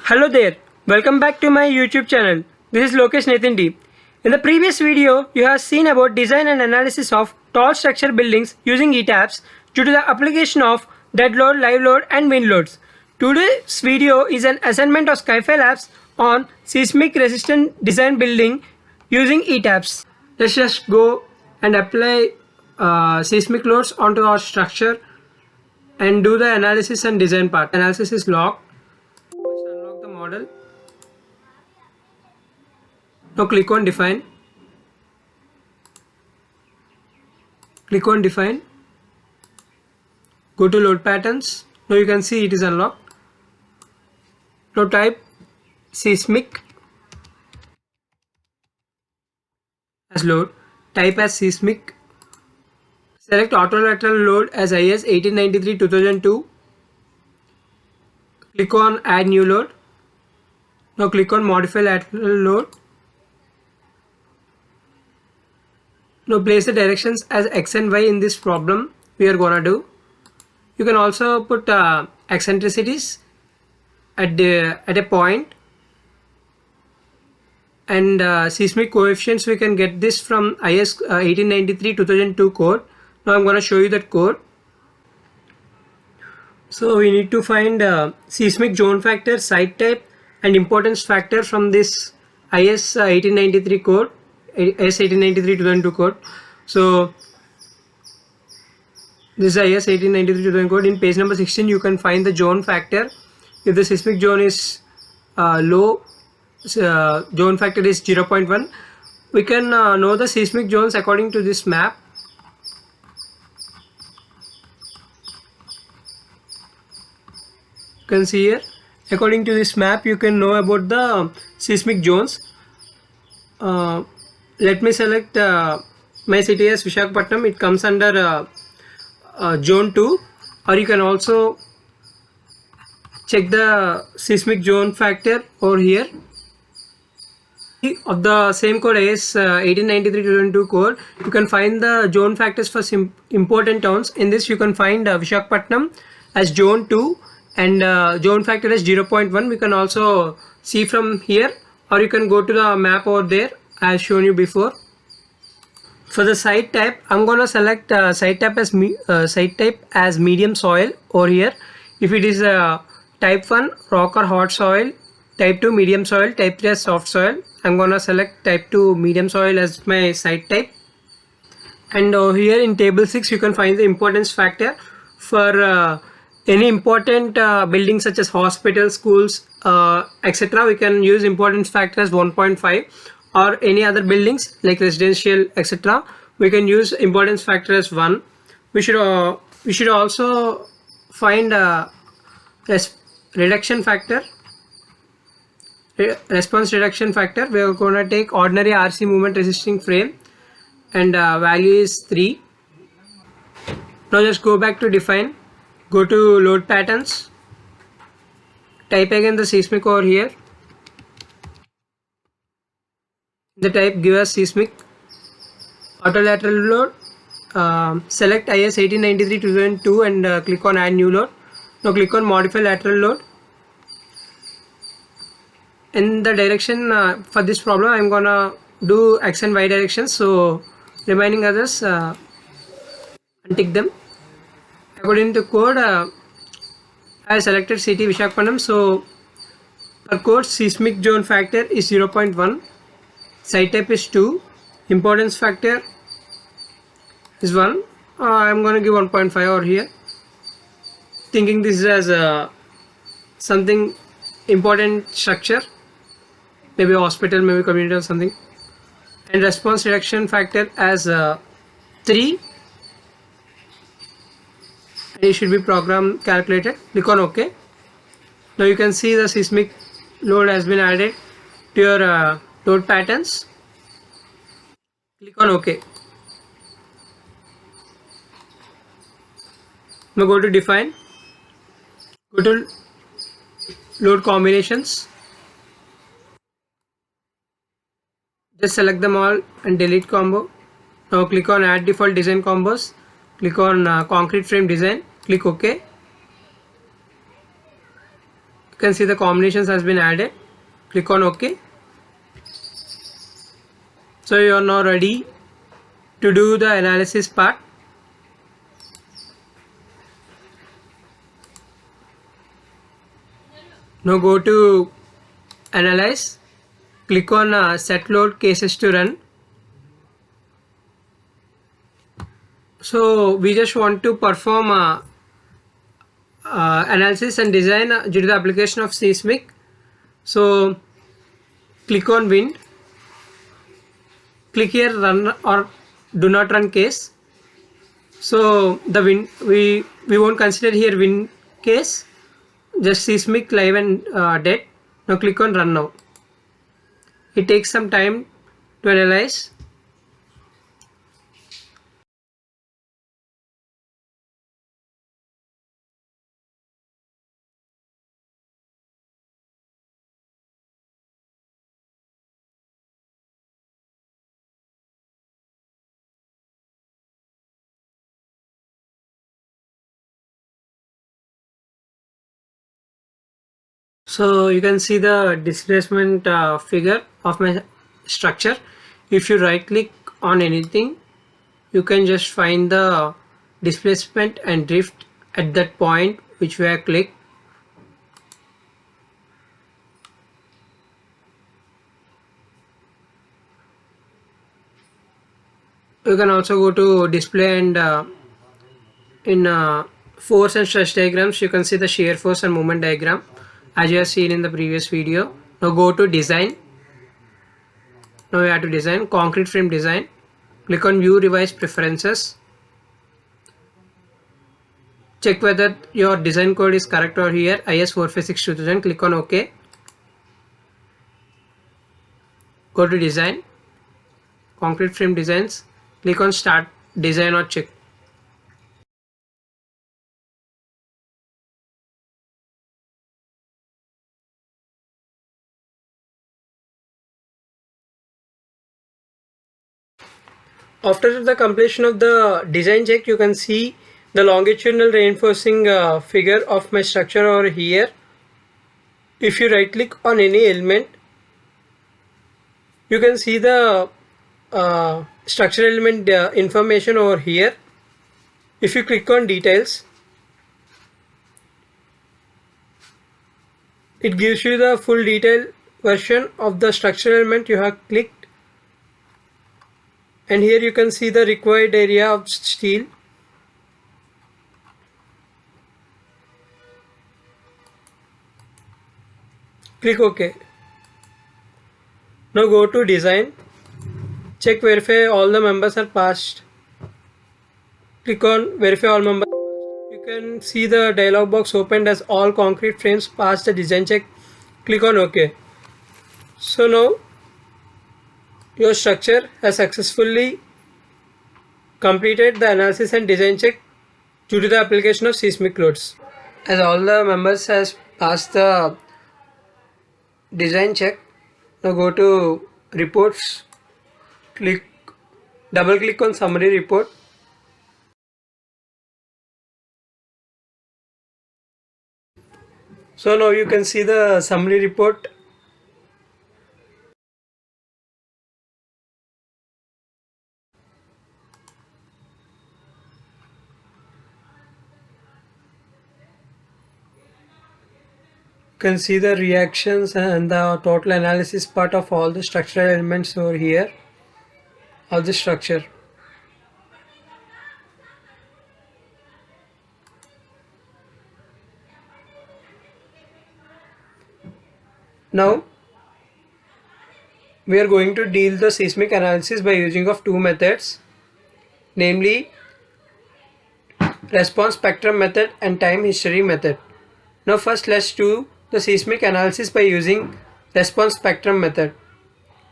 Hello there, welcome back to my YouTube channel. This is Lokesh Nathan D. In the previous video, you have seen about design and analysis of tall structure buildings using ETABS due to the application of dead load, live load and wind loads. Today's video is an assignment of Skyfi Labs on seismic resistant design building using ETABS. Let's just go and apply seismic loads onto our structure and do the analysis and design part. Analysis is locked. First unlock the model. Now click on define. Click on define. Go to load patterns. Now you can see it is unlocked. Now type seismic as load. Type as seismic. Select autolateral load as IS 1893-2002. Click on add new load. Now click on modify lateral load. Now place the directions as X and Y in this problem we are gonna do. You can also put eccentricities at a point, and seismic coefficients we can get this from IS 1893-2002 code. Now I'm gonna show you that code. So we need to find seismic zone factor, site type and importance factor from this IS 1893 code, IS 1893-2002 code. So this is IS 1893-2002 code. In page number 16 you can find the zone factor. If the seismic zone is low, zone factor is 0.1. We can know the seismic zones according to this map. You can see here, according to this map you can know about the seismic zones. Let me select my city as Visakhapatnam. It comes under zone 2, or you can also check the seismic zone factor over here of the same code IS 1893-2002 code. You can find the zone factors for important towns. In this you can find Visakhapatnam as zone 2 and zone factor is 0.1. We can also see from here, or you can go to the map over there as shown you before. For the site type, I'm gonna select site type as medium soil over here. If it is type 1 rock or hot soil, type 2 medium soil, type 3 as soft soil. I'm gonna select type 2 medium soil as my site type. And here in table 6 you can find the importance factor for any important buildings such as hospitals, schools, etc. We can use importance factor as 1.5, or any other buildings like residential, etc. We can use importance factor as 1. We should also find reduction factor, response reduction factor. We are going to take ordinary RC movement resisting frame, and value is 3. Now just go back to define. Go to load patterns, type again the seismic over here. The type give us seismic autolateral load. Select IS 1893-2002 and click on add new load. Now click on modify lateral load. In the direction for this problem I'm gonna do X and Y directions, so remaining others untick them. According to code, I selected city Visakhapatnam, so per code seismic zone factor is 0.1, site type is 2, importance factor is 1. I'm going to give 1.5 over here, thinking this is as something important structure, maybe a hospital, maybe community or something. And response reduction factor as 3. It should be program calculated. Click on OK. Now you can see the seismic load has been added to your load patterns. Click on OK. Now go to define. Go to load combinations. Just select them all and delete combo. Now click on add default design combos. Click on concrete frame design. Click OK. You can see the combinations has been added. Click on OK. So you are now ready to do the analysis part. Now go to Analyze. Click on Set Load Cases to Run. So we just want to perform analysis and design due to the application of Seismic. So click on Wind. Click here Run or Do Not Run case. So the wind we won't consider here wind case, just Seismic live and dead. Now click on Run Now. It takes some time to analyze. So you can see the displacement figure of my structure. If you right click on anything, you can just find the displacement and drift at that point which we have clicked. You can also go to display and in force and stress diagrams you can see the shear force and moment diagram as you have seen in the previous video. Now go to design. Now we have to design concrete frame design. Click on view revise preferences. Check whether your design code is correct or here IS 456 2000. Click on OK. Go to design, concrete frame designs. Click on start design or check. After the completion of the design check, you can see the longitudinal reinforcing figure of my structure over here. If you right click on any element, you can see the structural element information over here. If you click on details, it gives you the full detail version of the structural element you have clicked, and here you can see the required area of steel. Click OK. Now go to design, check verify all the members are passed. Click on verify all members. You can see the dialog box opened as all concrete frames passed the design check. Click on OK. So now your structure has successfully completed the analysis and design check due to the application of seismic loads. As all the members has passed the design check, now go to reports, double click on summary report. So now you can see the summary report. You can see the reactions and the total analysis part of all the structural elements over here of the structure. Now we are going to deal the seismic analysis by using of two methods, namely response spectrum method and time history method. Now first let's do the seismic analysis by using response spectrum method.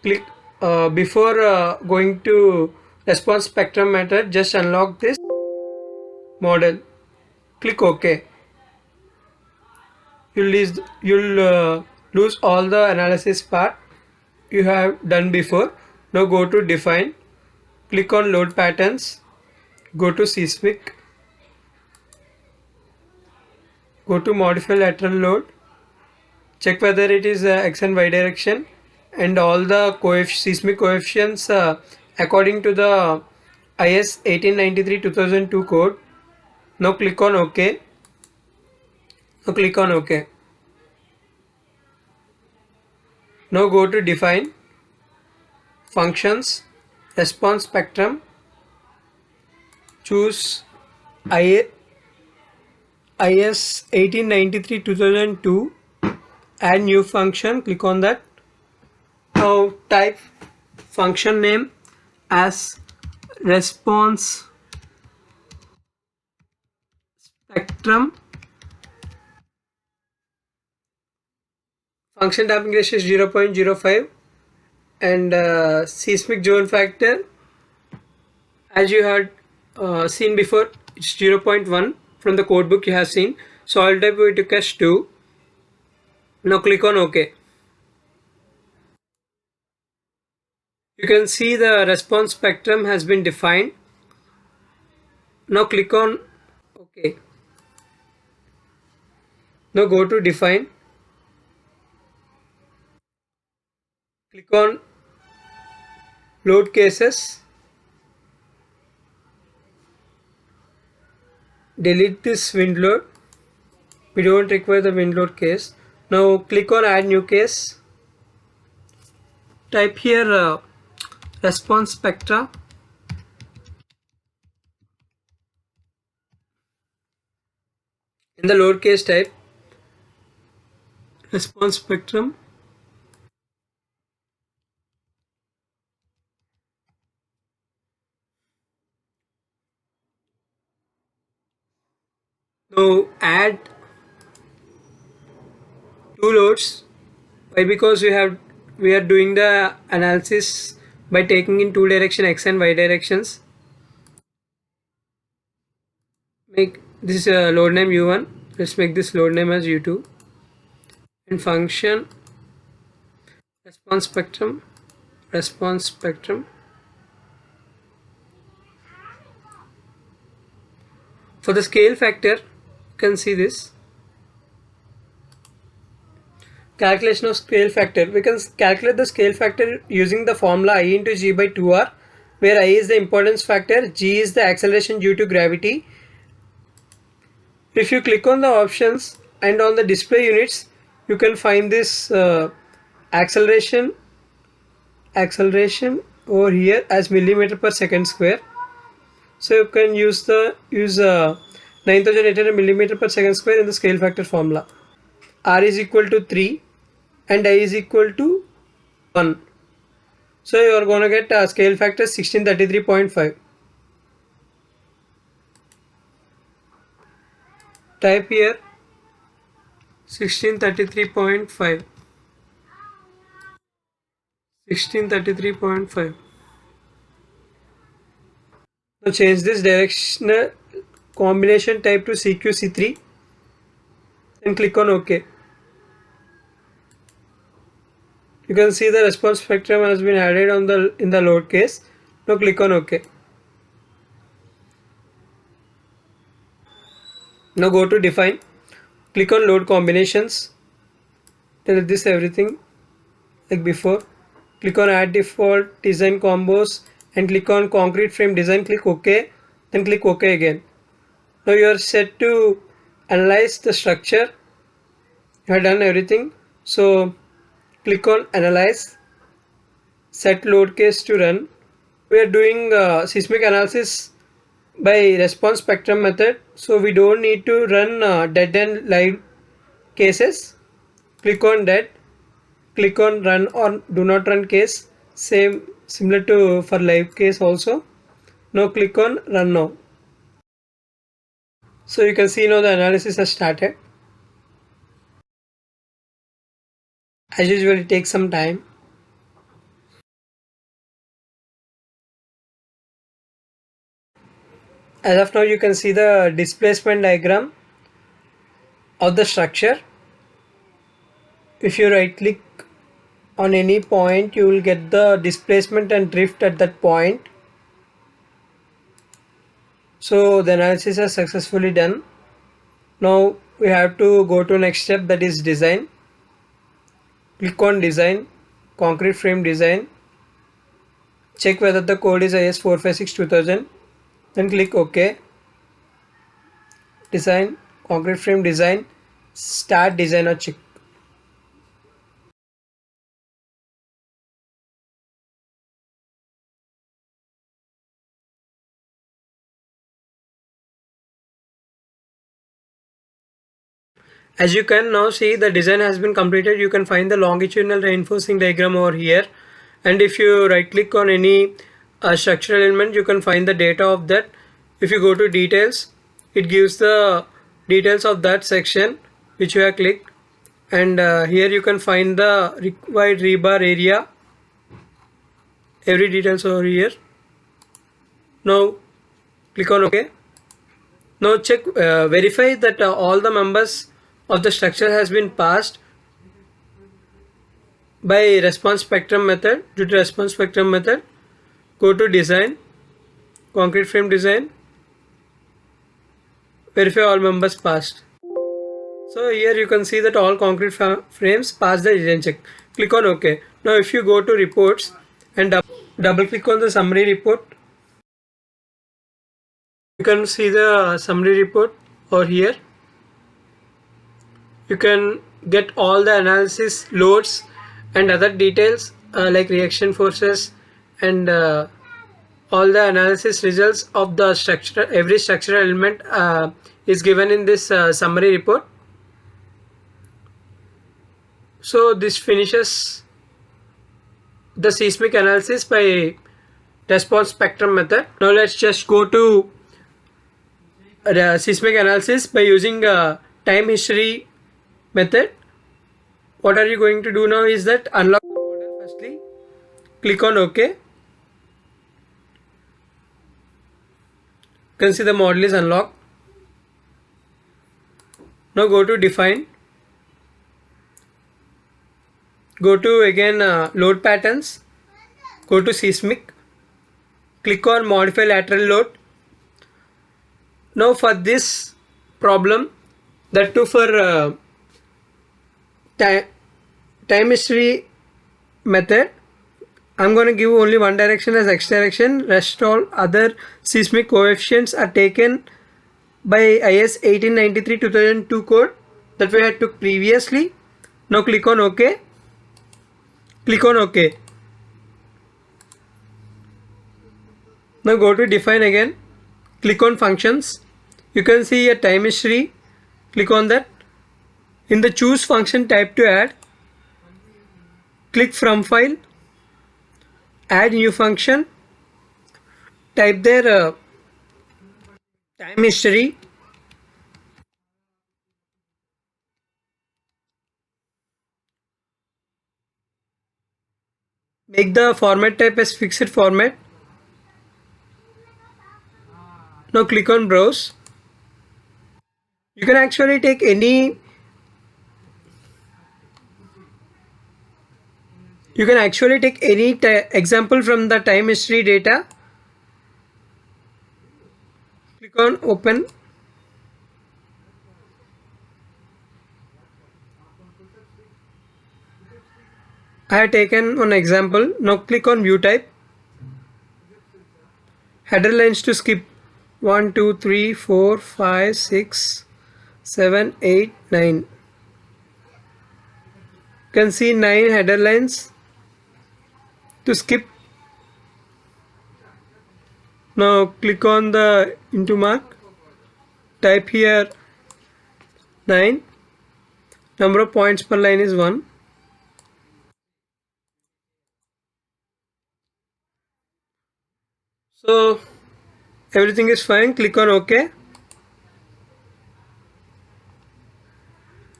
Click before going to response spectrum method, just unlock this model. Click OK. You'll lose all the analysis part you have done before. Now go to define, click on load patterns, go to seismic, go to modify lateral load, check whether it is x and y direction, and all the seismic coefficients according to the IS 1893-2002 code. Now click on OK. Now click on OK. Now go to define functions, response spectrum, choose IS 1893-2002, add new function, click on that. Now type function name as response spectrum. Function damping ratio is 0.05, and seismic zone factor, as you had seen before, it's 0.1 from the codebook you have seen. Soil type we took as 2. Now click on OK. You can see the response spectrum has been defined. Now click on OK. Now go to define. Click on load cases. Delete this wind load. We don't require the wind load case. Now click on add new case. Type here response spectra. In the load case type response spectrum. Now add two loads. Why? Because we are doing the analysis by taking in two direction, x and y directions. Make this load name u1. Let's make this load name as u2. And function response spectrum. For the scale factor, you can see this. Calculation of scale factor. We can calculate the scale factor using the formula I into g by 2r, where I is the importance factor, g is the acceleration due to gravity. If you click on the options and on the display units, you can find this acceleration over here as millimeter per second square. So you can use 9800 millimeter per second square in the scale factor formula. R is equal to 3 and I is equal to 1. So you are going to get scale factor 1633.5. Type here 1633.5. 1633.5. Now change this directional combination type to CQC3 and click on OK. You can see the response spectrum has been added in the load case. Now click on OK. Now go to define. Click on load combinations. Delete this everything like before. Click on add default design combos and click on concrete frame design. Click OK. Then click OK again. Now you are set to analyze the structure. You have done everything. So click on analyze. Set load case to run. We are doing seismic analysis by response spectrum method, so we don't need to run dead and live cases. Click on dead. Click on run or do not run case. Similar to for live case also. Now click on run now. So you can see now the analysis has started. As usual, it takes some time. As of now, you can see the displacement diagram of the structure. If you right click on any point, you will get the displacement and drift at that point. So the analysis is successfully done. Now we have to go to next step, that is design. Click on design, concrete frame design. Check whether the code is IS 456-2000. Then click OK. Design, concrete frame design. Start design or check. As you can now see, the design has been completed. You can find the longitudinal reinforcing diagram over here, and if you right click on any structural element, you can find the data of that. If you go to details, it gives the details of that section which you have clicked, and here you can find the required rebar area, every details over here. Now click on OK. Now check, verify that all the members of the structure has been passed by response spectrum method. Due to response spectrum method, go to design, concrete frame design, verify all members passed. So here you can see that all concrete frames passed the design check. Click on OK. Now if you go to reports and double click on the summary report, you can see the summary report over here. You can get all the analysis, loads and other details like reaction forces and all the analysis results of the structure. Every structural element is given in this summary report. So this finishes the seismic analysis by response spectrum method. Now let's just go to seismic analysis by using time history method. What are you going to do now is that unlock the model firstly. Click on OK. You can see the model is unlocked. Now go to define. Go to again load patterns. Go to seismic. Click on modify lateral load. Now for this problem, that too for time history method, I'm going to give only one direction as x direction. Rest all other seismic coefficients are taken by IS 1893-2002 code that we had took previously. Now click on OK. Click on OK. Now go to define again. Click on functions. You can see a time history. Click on that. In the choose function type to add, click from file, add new function, type there time history. Make the format type as fixed format. Now click on browse. You can actually take any example from the time history data. Click on open. I have taken one example. Now click on view type. Header lines to skip 1, 2, 3, 4, 5, 6, 7, 8, 9. You can see 9 header lines to skip. Now click on the into mark. Type here 9. Number of points per line is 1. So everything is fine. Click on OK.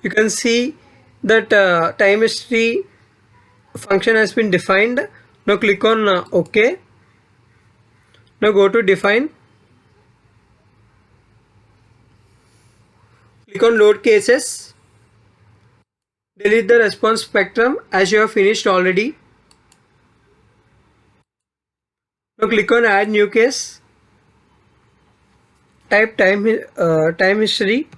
You can see that time history function has been defined. Now click on OK. Now go to define. Click on load cases. Delete the response spectrum as you have finished already. Now click on add new case. Type time history.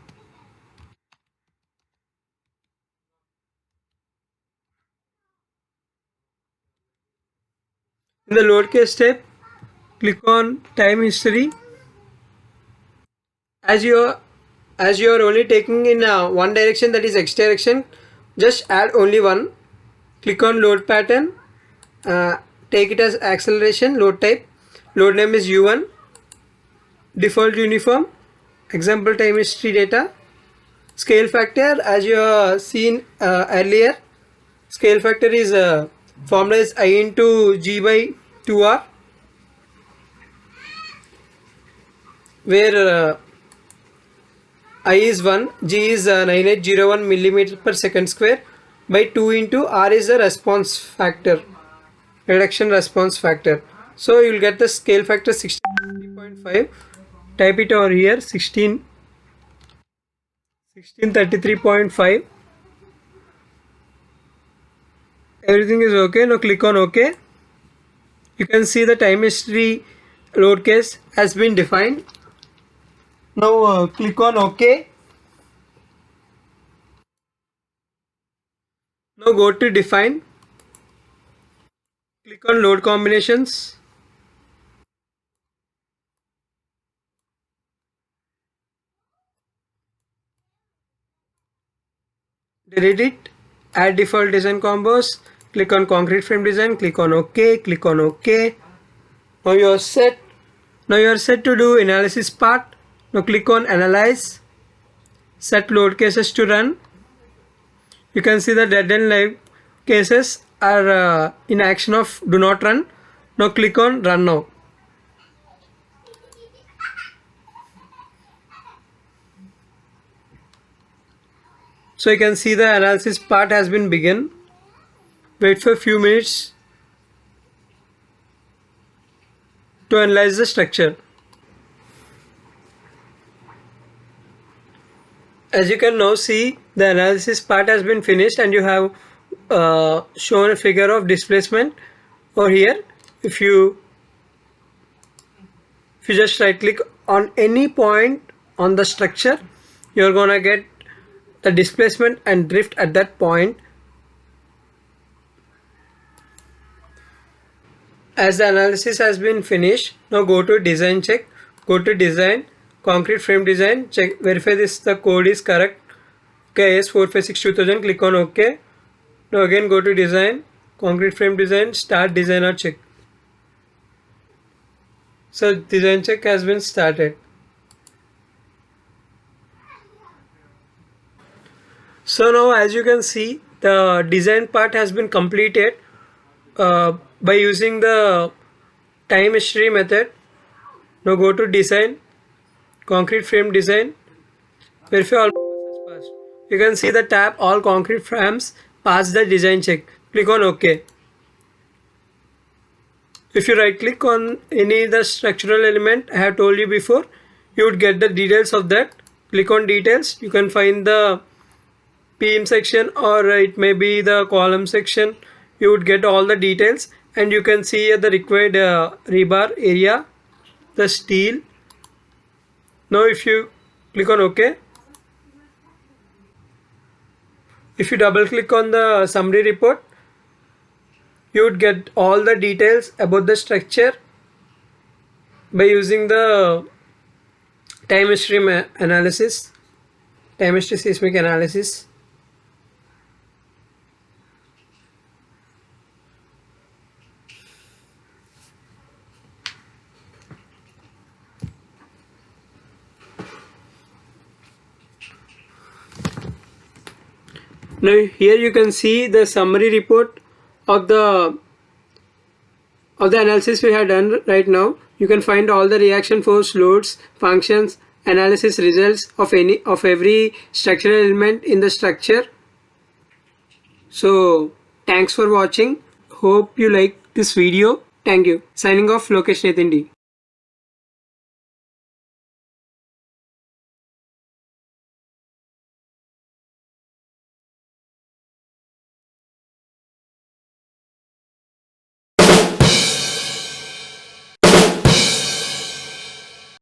In the load case tab, click on time history. As you are only taking in one direction, that is X direction, just add only one. Click on load pattern, take it as acceleration, load type, load name is U1, default uniform, example time history data, scale factor. As you have seen earlier, scale factor is formula is I into G by 2R, where I is 1, G is 9801 millimeter per second square, by 2 into R is the response factor, reduction response factor. So you will get the scale factor 16.5. Type it over here, 1633.5. Everything is okay. Now click on OK. You can see the time history load case has been defined. Now click on OK. Now go to define. Click on load combinations. Delete it. Add default design combos. Click on concrete frame design. Click on OK. Click on OK. Now you are set. Now you are set to do analysis part. Now click on analyze. Set load cases to run. You can see the dead and live cases are in action of do not run. Now click on run now. So you can see the analysis part has been begun. Wait for a few minutes to analyze the structure. As you can now see, the analysis part has been finished and you have shown a figure of displacement over here. If you just right click on any point on the structure, you're gonna get the displacement and drift at that point. As the analysis has been finished, now go to design check, go to design, concrete frame design, check, verify this the code is correct. Okay, AS4562000, click on OK. Now again go to design, concrete frame design, start design or check. So design check has been started. So now as you can see, the design part has been completed by using the time history method. Now go to design, concrete frame design, verify all process passed. You can see the tab all concrete frames pass the design check. Click on OK. If you right click on any of the structural element I have told you before, you would get the details of that. Click on details. You can find the beam section or it may be the column section. You would get all the details and you can see the required rebar area, the steel. Now if you click on OK, if you double click on the summary report, you would get all the details about the structure by using the time history analysis, time history seismic analysis. Now here you can see the summary report of the analysis we have done right now. You can find all the reaction force, loads, functions, analysis results of every structural element in the structure. So thanks for watching. Hope you like this video. Thank you. Signing off, Lokesh Nethindi.